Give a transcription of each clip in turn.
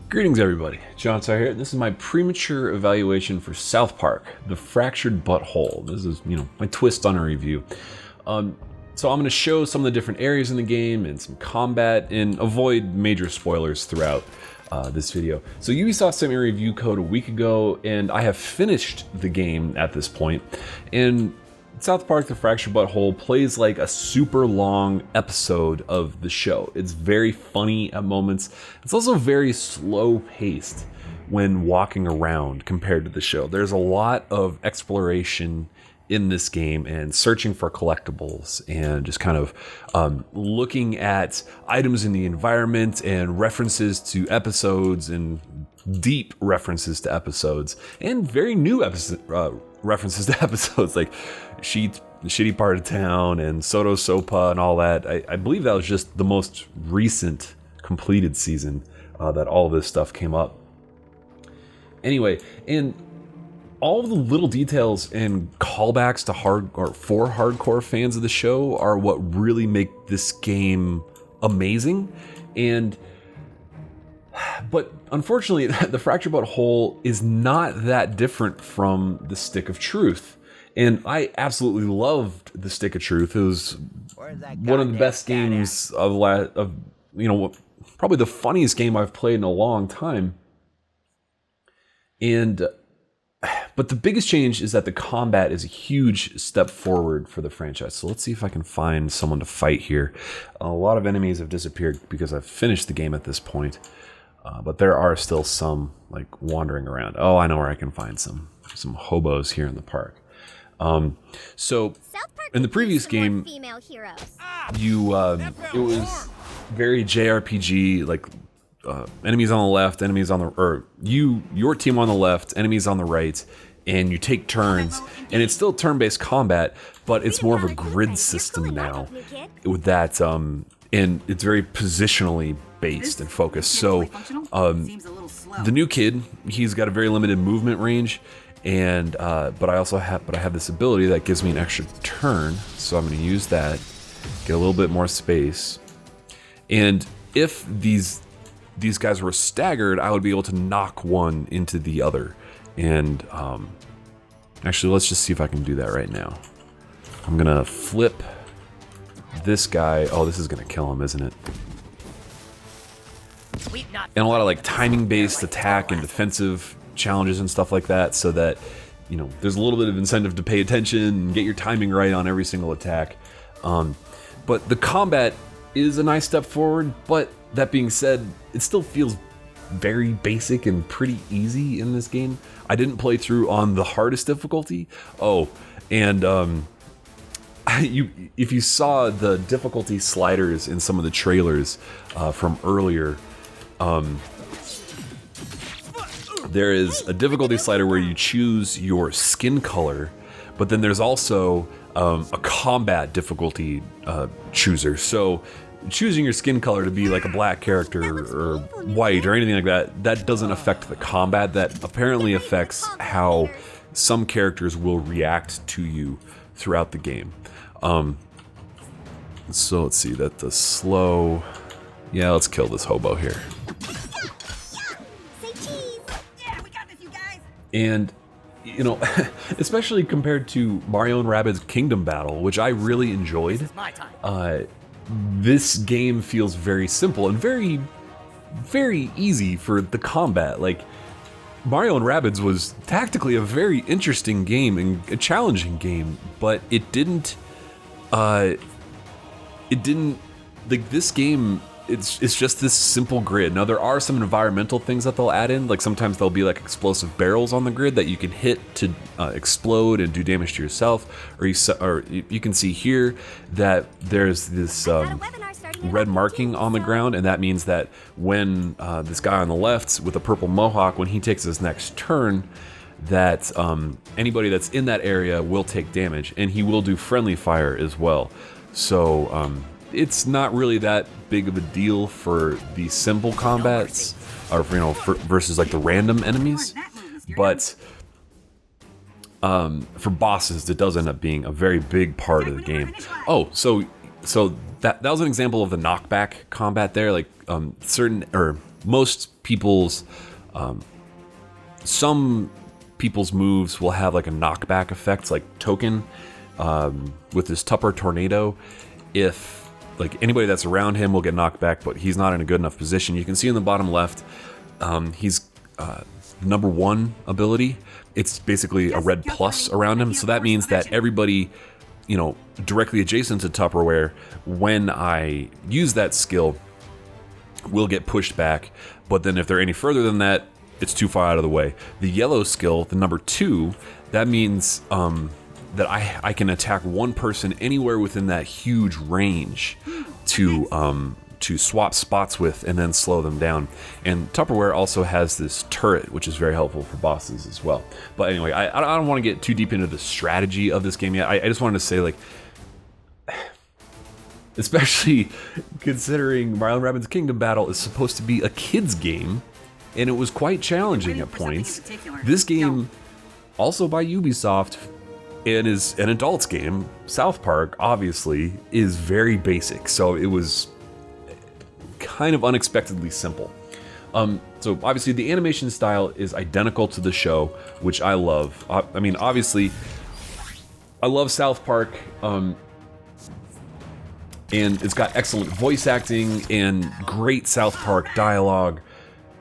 Greetings everybody, John Sire here. This is my premature evaluation for South Park, The Fractured Butthole. This is, my twist on a review. So I'm going to show some of the different areas in the game and some combat and avoid major spoilers throughout this video. So Ubisoft sent me a review code a week ago and I have finished the game at this point. And South Park The Fractured Butthole plays like a super long episode of the show. It's very funny at moments. It's also very slow paced when walking around compared to the show. There's a lot of exploration in this game and searching for collectibles and just kind of looking at items in the environment and references to episodes and deep references to episodes and very new references to episodes like Shitty Part of Town and Soto Sopa and all that. I believe that was just the most recent completed season that all this stuff came up. Anyway, and all the little details and callbacks to for hardcore fans of the show are what really make this game amazing. But unfortunately, the Fractured Butthole is not that different from the Stick of Truth. And I absolutely loved the Stick of Truth. It was one of the best games of probably the funniest game I've played in a long time. But the biggest change is that the combat is a huge step forward for the franchise. So let's see if I can find someone to fight here. A lot of enemies have disappeared because I've finished the game at this point. But there are still some like wandering around. Oh, I know where I can find some hobos here in the park. So in the previous game, it was very JRPG, like enemies on the left, enemies on the your team on the left, enemies on the right, and you take turns, and it's still turn-based combat, but it's more of a grid system now with that, and it's very positionally based and focused. So the new kid, he's got a very limited movement range, and but I have this ability that gives me an extra turn, so I'm going to use that, get a little bit more space, and if these guys were staggered, I would be able to knock one into the other. And actually, let's just see if I can do that right now. I'm gonna flip this guy. Oh, this is gonna kill him, isn't it? And a lot of like timing-based attack and defensive challenges and stuff like that, so that there's a little bit of incentive to pay attention and get your timing right on every single attack. But the combat is a nice step forward, but that being said, it still feels very basic and pretty easy in this game. I didn't play through on the hardest difficulty. Oh, and if you saw the difficulty sliders in some of the trailers from earlier, there is a difficulty slider where you choose your skin color, but then there's also a combat difficulty chooser. So choosing your skin color to be like a black character or white or anything like that doesn't affect the combat. That apparently affects how some characters will react to you throughout the game. So let's see, that the slow... Yeah, let's kill this hobo here. And, especially compared to Mario & Rabbids Kingdom Battle, which I really enjoyed, this game feels very simple and very, very easy for the combat. Like, Mario & Rabbids was tactically a very interesting game and a challenging game, but it didn't, like, this game, it's just this simple grid. Now, there are some environmental things that they'll add in, like sometimes there'll be like explosive barrels on the grid that you can hit to explode and do damage to yourself, or you can see here that there's this red marking on the ground, and that means that when this guy on the left with a purple mohawk, when he takes his next turn, that anybody that's in that area will take damage, and he will do friendly fire as well. So it's not really that big of a deal for the simple combats, or versus like the random enemies, but for bosses, it does end up being a very big part of the game. Oh, so that was an example of the knockback combat there. Like certain, or most people's, some people's moves will have like a knockback effect, like Token, with this Tupper Tornado. If like anybody that's around him will get knocked back, but he's not in a good enough position. You can see in the bottom left, he's number 1 ability. It's basically a red plus around him, so that means that everybody, you know, directly adjacent to Tupperware, when I use that skill, will get pushed back. But then if they're any further than that, it's too far out of the way. The yellow skill, the number 2, that means that I can attack one person anywhere within that huge range to swap spots with and then slow them down. And Tupperware also has this turret, which is very helpful for bosses as well. But anyway, I don't want to get too deep into the strategy of this game yet. I just wanted to say, like, especially considering Mario & Rabbids Kingdom Battle is supposed to be a kid's game, and it was quite challenging at points. This game, also by Ubisoft, and is an adult's game. South Park, obviously, is very basic, so it was kind of unexpectedly simple. So obviously the animation style is identical to the show, which I love. I mean, obviously, I love South Park, and it's got excellent voice acting and great South Park dialogue.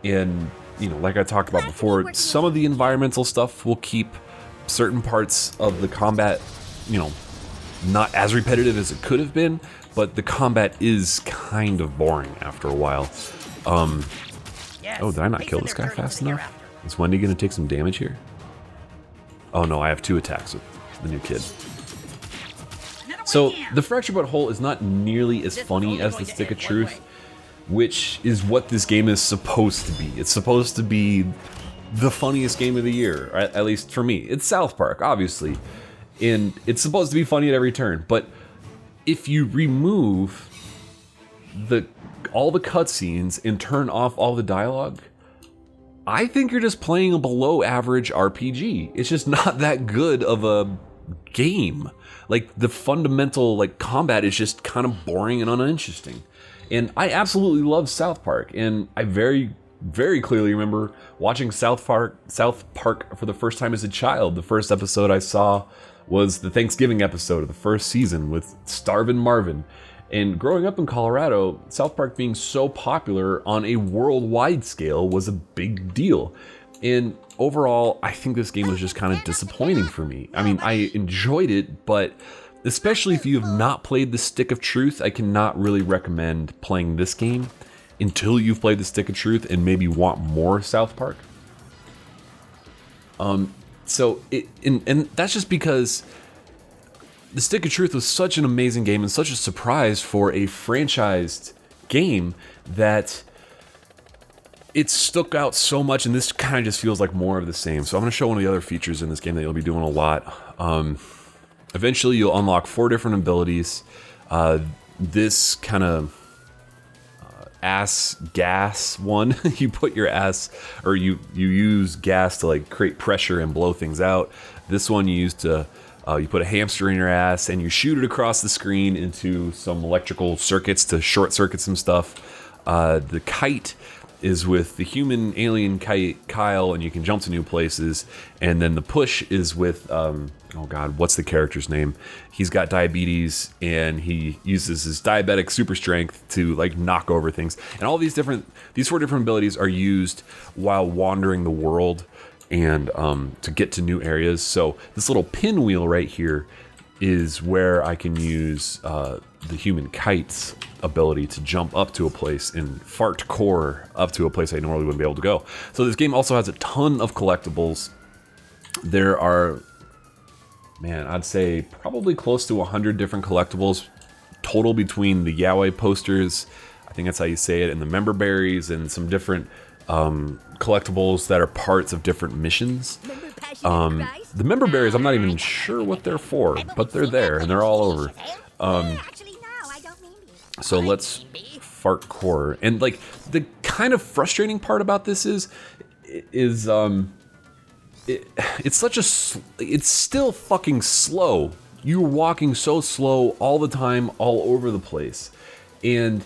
And, you know, like I talked about before, some of the environmental stuff will keep certain parts of the combat, you know, not as repetitive as it could have been, but the combat is kind of boring after a while. Oh, did I not kill this guy fast enough? Is Wendy gonna take some damage here? Oh no, I have 2 attacks with the new kid. So the Fractured But Whole is not nearly as funny as the Stick of Truth, which is what this game is supposed to be. It's supposed to be the funniest game of the year, at least for me. It's South Park, obviously, and it's supposed to be funny at every turn. But if you remove all the cutscenes and turn off all the dialogue, I think you're just playing a below average RPG. It's just not that good of a game. Like, the fundamental like combat is just kind of boring and uninteresting. And I absolutely love South Park, and I very clearly remember watching South Park for the first time as a child. The first episode I saw was the Thanksgiving episode of the first season with Starvin' Marvin. And growing up in Colorado, South Park being so popular on a worldwide scale was a big deal. And overall, I think this game was just kind of disappointing for me. I mean, I enjoyed it, but especially if you have not played the Stick of Truth, I cannot really recommend playing this game until you've played the Stick of Truth and maybe want more South Park. So that's just because the Stick of Truth was such an amazing game and such a surprise for a franchised game that it stuck out so much, and this kind of just feels like more of the same. So I'm going to show one of the other features in this game that you'll be doing a lot. Eventually you'll unlock 4 different abilities. This kind of ass gas one, you put your ass, or you use gas to like create pressure and blow things out. This one you use to you put a hamster in your ass and you shoot it across the screen into some electrical circuits to short circuit some stuff. The kite is with the human alien kite Kyle, and you can jump to new places. And then the push is with oh god, what's the character's name? He's got diabetes and he uses his diabetic super strength to like knock over things. And all these 4 different abilities are used while wandering the world and to get to new areas. So this little pinwheel right here is where I can use the human kite's ability to jump up to a place and fart core up to a place I normally wouldn't be able to go. So this game also has a ton of collectibles. There are, man, I'd say probably close to 100 different collectibles total between the Yahweh posters, I think that's how you say it, and the member berries and some different collectibles that are parts of different missions. The member berries, I'm not even sure what they're for, but they're there and they're all over. So let's fart core. And like the kind of frustrating part about this is it's still fucking slow. You're walking so slow all the time, all over the place. And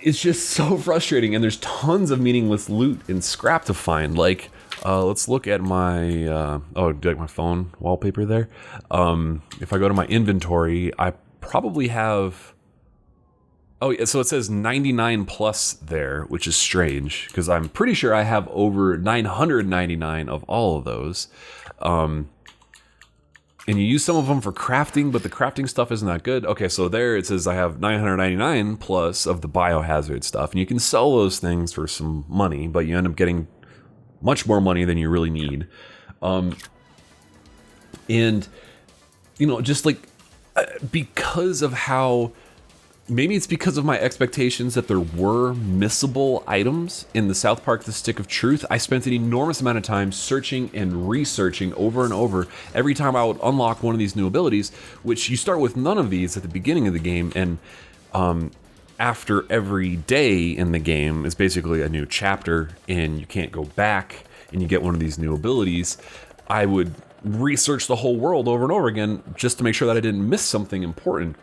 it's just so frustrating, and there's tons of meaningless loot and scrap to find. Like, let's look at my, oh, do you like my phone wallpaper there? If I go to my inventory, I probably have, oh, yeah, so it says 99 plus there, which is strange, because I'm pretty sure I have over 999 of all of those. And you use some of them for crafting, but the crafting stuff isn't that good. Okay, so there it says I have 999 plus of the biohazard stuff, and you can sell those things for some money, but you end up getting much more money than you really need. And, you know, just like, because of how, maybe it's because of my expectations that there were missable items in the South Park The Stick of Truth. I spent an enormous amount of time searching and researching over and over every time I would unlock one of these new abilities, which you start with none of these at the beginning of the game, and after every day in the game is basically a new chapter, and you can't go back and you get one of these new abilities. I would research the whole world over and over again just to make sure that I didn't miss something important.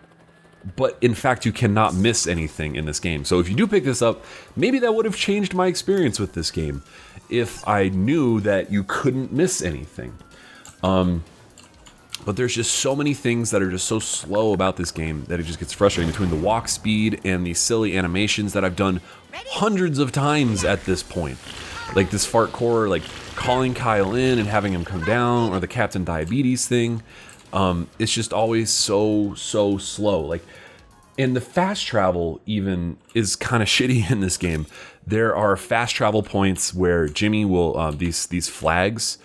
But in fact, you cannot miss anything in this game. So if you do pick this up, maybe that would have changed my experience with this game if I knew that you couldn't miss anything. But there's just so many things that are just so slow about this game that it just gets frustrating, between the walk speed and the silly animations that I've done hundreds of times at this point. Like this fart core, like calling Kyle in and having him come down, or the Captain Diabetes thing. It's just always so slow. Like, and the fast travel even is kind of shitty in this game. There are fast travel points where Jimmy will, these flags,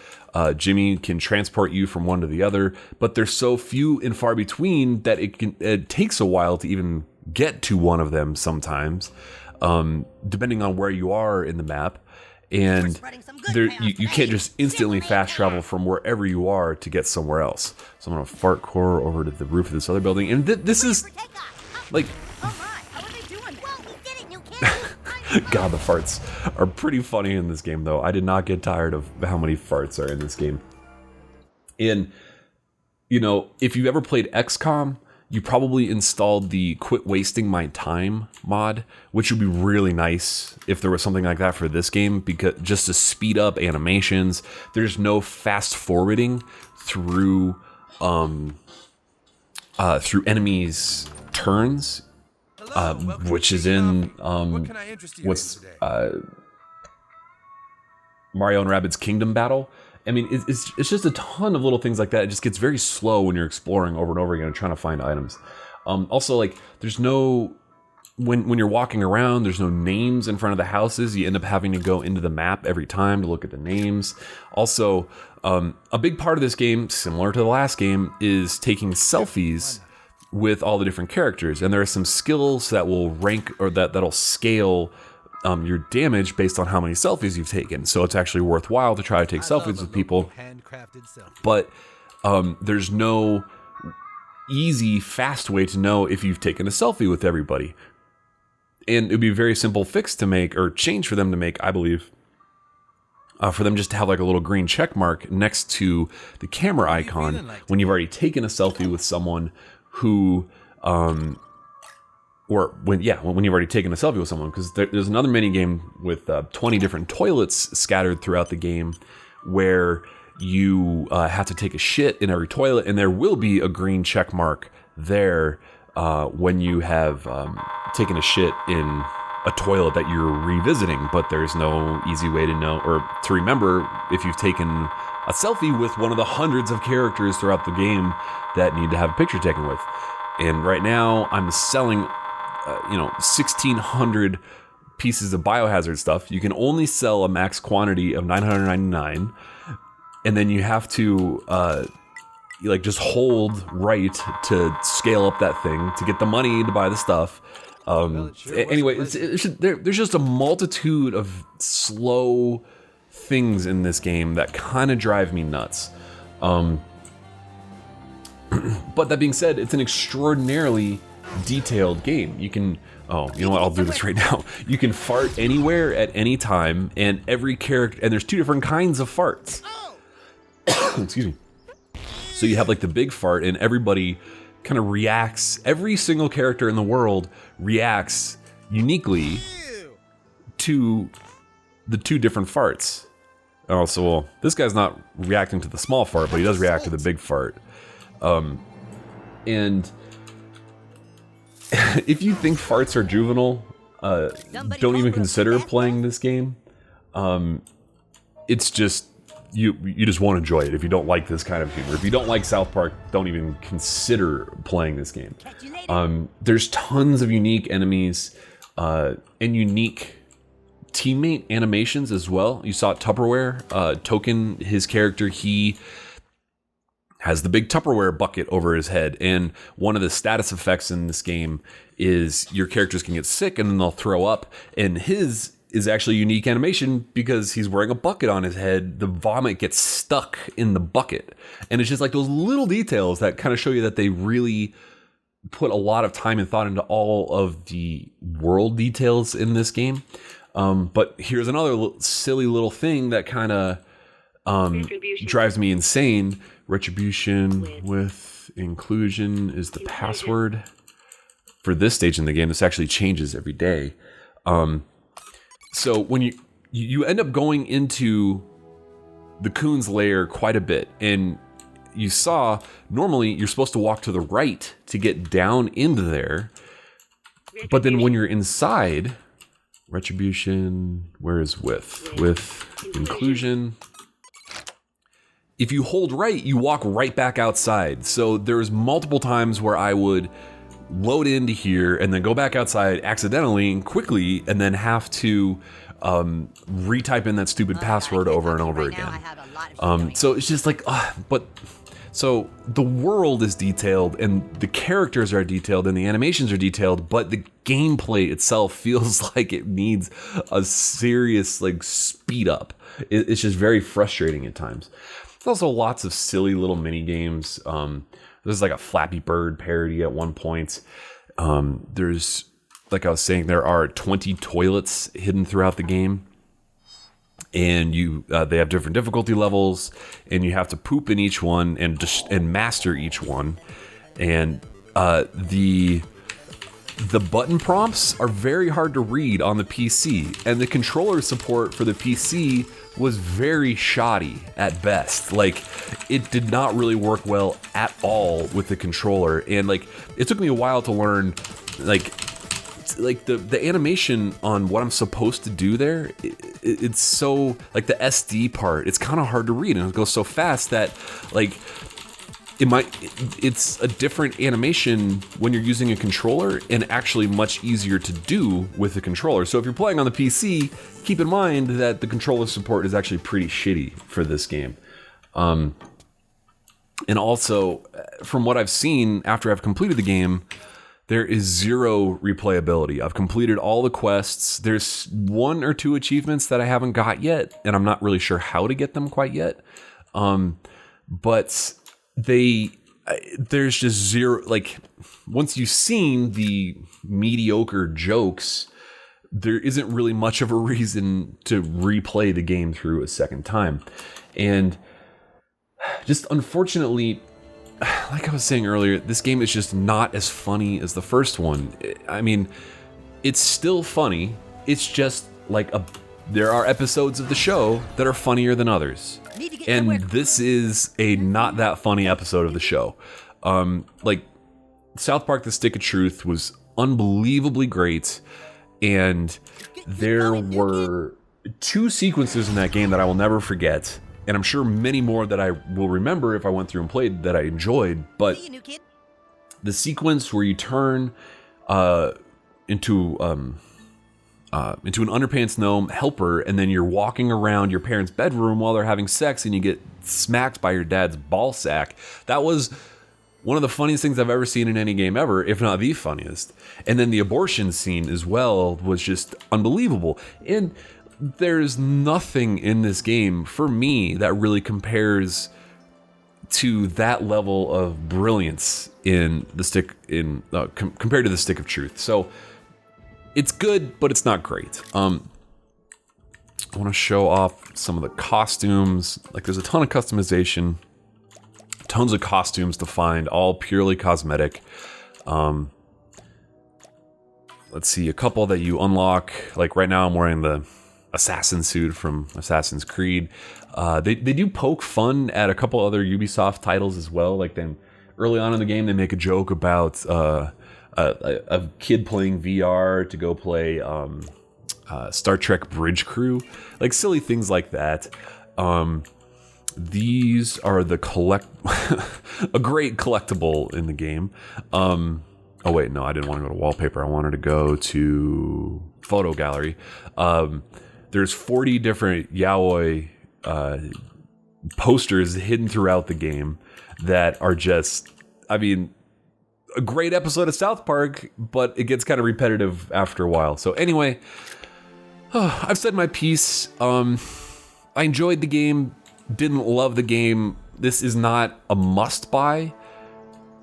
Jimmy can transport you from one to the other, but they're so few and far between that it takes a while to even get to one of them sometimes, depending on where you are in the map. And there, you can't just instantly fast travel from wherever you are to get somewhere else. So I'm gonna fart core over to the roof of this other building, and this is like, God, the farts are pretty funny in this game, though. I did not get tired of how many farts are in this game. And, you know, if you've ever played XCOM, you probably installed the Quit Wasting My Time mod, which would be really nice if there was something like that for this game, because just to speed up animations. There's no fast forwarding through enemies' turns, which is in what's Mario and Rabbids Kingdom Battle. I mean, it's just a ton of little things like that. It just gets very slow when you're exploring over and over again and trying to find items. Also, like, there's no, when you're walking around, there's no names in front of the houses. You end up having to go into the map every time to look at the names. Also, a big part of this game, similar to the last game, is taking selfies with all the different characters. And there are some skills that will rank, or that'll scale your damage based on how many selfies you've taken. So it's actually worthwhile to try to take selfies with people. But there's no easy, fast way to know if you've taken a selfie with everybody. And it would be a very simple fix to make, or change for them to make, I believe, for them just to have like a little green check mark next to the camera icon when you've already taken a selfie with someone who, or when you've already taken a selfie with someone, because there's another mini game with 20 different toilets scattered throughout the game, where you have to take a shit in every toilet, and there will be a green check mark there when you have taken a shit in a toilet that you're revisiting. But there's no easy way to know, or to remember, if you've taken a selfie with one of the hundreds of characters throughout the game that need to have a picture taken with. And right now I'm selling 1,600 pieces of biohazard stuff. You can only sell a max quantity of 999, and then you have to just hold right to scale up that thing to get the money to buy the stuff. Anyway, there's just a multitude of slow things in this game that kind of drive me nuts. But that being said, it's an extraordinarily detailed game. You can, you know what, I'll do this right now. You can fart anywhere at any time, and every character, and there's two different kinds of farts. Excuse me. So you have like the big fart, and everybody kind of reacts, every single character in the world reacts uniquely to the two different farts. Oh, so well, this guy's not reacting to the small fart, but he does react to the big fart. And if you think farts are juvenile, don't even consider playing this game. It's just, you just won't enjoy it if you don't like this kind of humor. If you don't like South Park, don't even consider playing this game. There's tons of unique enemies and unique teammate animations as well. You saw Tupperware. Token, his character, he has the big Tupperware bucket over his head, and one of the status effects in this game is your characters can get sick and then they'll throw up, and his is actually a unique animation because he's wearing a bucket on his head. The vomit gets stuck in the bucket, and it's just like those little details that kind of show you that they really put a lot of time and thought into all of the world details in this game. But here's another silly little thing that kind of drives me insane. Retribution with inclusion is the password for this stage in the game. This actually changes every day. So when you end up going into the Coon's lair quite a bit, and you saw normally you're supposed to walk to the right to get down into there, but then when you're inside, retribution, where is with inclusion? If you hold right, you walk right back outside. So there's multiple times where I would load into here and then go back outside accidentally and quickly, and then have to retype in that stupid password over and over again. So it's just like, so the world is detailed and the characters are detailed and the animations are detailed, but the gameplay itself feels like it needs a serious like speed up. It's just very frustrating at times. There's also lots of silly little mini games. There's like a Flappy Bird parody at one point. There's, like I was saying, there are 20 toilets hidden throughout the game, and they have different difficulty levels, and you have to poop in each one and master each one. And the button prompts are very hard to read on the PC, and the controller support for the PC was very shoddy at best. Like, it did not really work well at all with the controller, and like it took me a while to learn like the animation on what I'm supposed to do there. It's so, like, the SD part, it's kind of hard to read, and it goes so fast that like it's a different animation when you're using a controller, and actually much easier to do with the controller. So if you're playing on the PC, keep in mind that the controller support is actually pretty shitty for this game. And also, from what I've seen after I've completed the game, there is zero replayability. I've completed all the quests. There's 1 or 2 achievements that I haven't got yet, and I'm not really sure how to get them quite yet. But there's just zero, like, once you've seen the mediocre jokes, there isn't really much of a reason to replay the game through a second time. And just unfortunately, like I was saying earlier, this game is just not as funny as the first one. I mean, it's still funny. It's just like there are episodes of the show that are funnier than others. And this is a not that funny episode of the show. Like, South Park: The Stick of Truth was unbelievably great, and there were 2 sequences in that game that I will never forget, and I'm sure many more that I will remember if I went through and played that I enjoyed. But the sequence where you turn into an underpants gnome helper, and then you're walking around your parents' bedroom while they're having sex, and you get smacked by your dad's ball sack. That was one of the funniest things I've ever seen in any game ever, if not the funniest. And then the abortion scene as well was just unbelievable. And there's nothing in this game, for me, that really compares to that level of brilliance in the stick compared to the Stick of Truth. So it's good, but it's not great. I want to show off some of the costumes. Like, there's a ton of customization, tons of costumes to find, all purely cosmetic. let's see, a couple that you unlock. Like right now I'm wearing the assassin suit from Assassin's Creed. They do poke fun at a couple other Ubisoft titles as well. Like then early on in the game, they make a joke about a kid playing VR to go play Star Trek Bridge Crew, like silly things like that. These are the a great collectible in the game. Oh wait, no, I didn't want to go to wallpaper. I wanted to go to photo gallery. There's 40 different yaoi posters hidden throughout the game that are just, I mean, a great episode of South Park, but it gets kind of repetitive after a while. So anyway, I've said my piece. I enjoyed the game, didn't love the game. This is not a must-buy.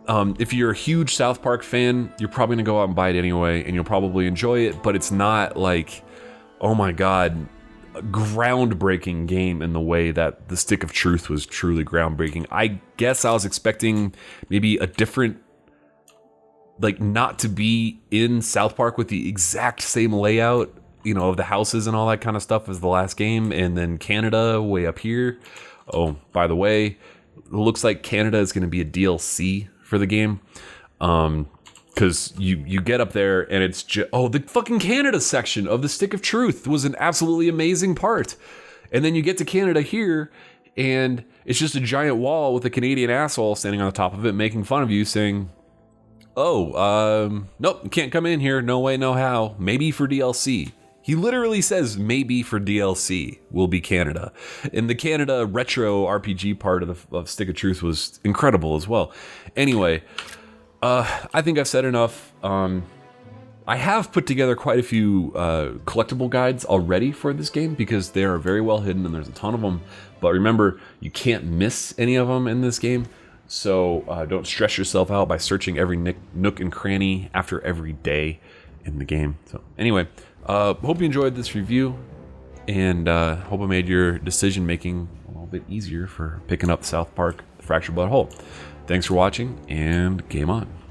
If you're a huge South Park fan, you're probably gonna go out and buy it anyway, and you'll probably enjoy it, but it's not like, oh my god, a groundbreaking game in the way that the Stick of Truth was truly groundbreaking. I guess I was expecting maybe a different, like not to be in South Park with the exact same layout, you know, of the houses and all that kind of stuff as the last game, and then Canada way up here. Oh, by the way, it looks like Canada is going to be a DLC for the game. Because you get up there and it's just, oh, the fucking Canada section of the Stick of Truth was an absolutely amazing part. And then you get to Canada here and it's just a giant wall with a Canadian asshole standing on the top of it making fun of you saying, oh, nope, you can't come in here. No way, no how. Maybe for DLC. He literally says maybe for DLC will be Canada. And the Canada retro RPG part of Stick of Truth was incredible as well. Anyway, I think I've said enough. I have put together quite a few collectible guides already for this game because they are very well hidden and there's a ton of them. But remember, you can't miss any of them in this game. So don't stress yourself out by searching every nook and cranny after every day in the game. So anyway, hope you enjoyed this review and hope I made your decision making a little bit easier for picking up South Park: The Fractured But Whole. Thanks for watching and game on.